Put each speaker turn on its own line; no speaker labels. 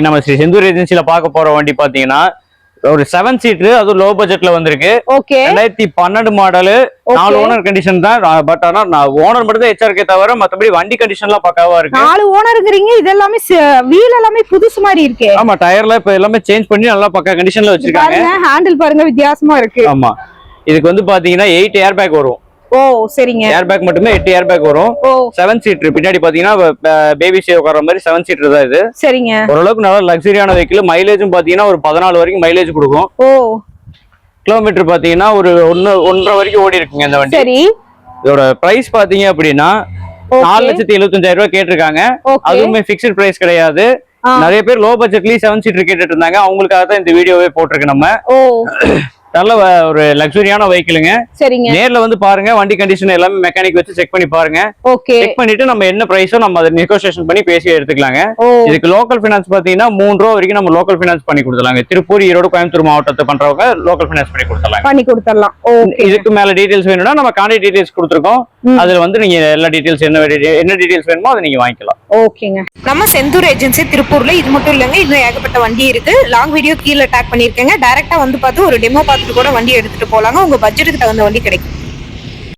நம்ம ஸ்ரீ செந்தூர் ஏஜென்சில பார்க்க போற வண்டி பாத்தீங்கன்னா ஒரு 7 சீட்டர், அது லோ பட்ஜெட்ல வந்திருக்கு. 2012 மாடல், 4 ஓனர் கண்டிஷன் தான். பட் ஆனா ஓனர் மட்டும் தான் HRK தவிர மத்தபடி வண்டி கண்டிஷன்லாம் பக்காவா இருக்கு.
4 ஓனர்ங்கறீங்க, இது எல்லாமே வீல் எல்லாமே புதுசு மாதிரி இருக்கு.
ஆமா, டயர்ல இப்ப எல்லாமே சேஞ்ச் பண்ணி நல்லா பக்கா கண்டிஷன்ல வச்சிருக்காங்க.
பாருங்க, ஹேண்டில் பாருங்க, வித்தியாசமா இருக்கு.
ஆமா, இதுக்கு வந்து பாத்தீங்கன்னா 8 ஏர் பேக் வரும்.
ஓ சரிங்க.
ஏர் பேக் மட்டுமே 8 ஏர் பேக் வரும். 7 சீட்டர், பின்னாடி பாத்தீங்கன்னா பேபி சேவ் உட்கார்ற மாதிரி 7 சீட்டர் தான் இது.
சரிங்க.
ஓரளவுக்கு நல்ல லக்ஸரியான வெஹிக்கிள். மைலேஜும் பாத்தீங்கன்னா ஒரு 14 வரைக்கும் மைலேஜ் கொடுக்கும். கிலோமீட்டர் பாத்தீங்கன்னா ஒரு 1.5 வரைக்கும் ஓடி இருக்குங்க இந்த வண்டி.
சரி.
இதோட பிரைஸ் பாத்தீங்க அப்படின்னா 4,75,000 ரூபாய் கேட்டிருக்காங்க. அதுவுமே பிக்ஸ்ட் பிரைஸ் கிடையாது. நிறைய பேர் லோ பட்ஜெட்லயே 7 சீட்டர் கேட்டுட்டு இருந்தாங்க, அவங்களுக்காக தான் இந்த வீடியோவே போட்டிருக்கு. நம்ம நல்ல ஒரு லக்ஸரியான வெஹிக்கிளுங்க.
சரிங்க.
நேர்ல வந்து பாருங்க, வண்டி கண்டிஷன் எல்லாமே மெக்கானிக் வச்சு செக் பண்ணி பாருங்க. செக் பண்ணிட்டு நம்ம என்ன பிரைஸோ நம்ம அதை நெகோசியேஷன் பண்ணி பேசி எடுத்துக்கலாங்க. இதுக்கு லோக்கல் ஃபைனான்ஸ் பாத்தீங்கன்னா 3 ரூபா வரைக்கும் நம்ம லோக்கல் ஃபைனான்ஸ் பண்ணி கொடுத்துலாங்க. திருப்பூர், ஈரோடு, கோயம்புத்தூர் மாவட்டத்தை பண்றவங்க லோக்கல் ஃபைனான்ஸ் பண்ணி கொடுத்துடலாம். இதுக்கு மேல டீடைல்ஸ் வேணும்னா நம்ம கான்டாக்ட் டீடைல்ஸ் கொடுத்துருக்கோம். அதுல வந்து நீங்க எல்லா டீடைல்ஸ் என்ன டீடைல்ஸ் வேணுமோ அதை நீங்க வாங்கிக்கலாம்.
ஓகேங்க. நம்ம செந்தூர் ஏஜென்சி திருப்பூர்ல இது மட்டும் இல்லங்க, இன்னும் ஏகப்பட்ட வண்டி இருக்கு. லாங் வீடியோ கீழே டேக் பண்ணிருக்கேங்க. டைரக்டா வந்து பார்த்து ஒரு டெமோ பார்த்துட்டு கூட வண்டி எடுத்துட்டு போலாங்க. உங்க பட்ஜெட்டுக்கு தகுந்த வண்டி கிடைக்கும்.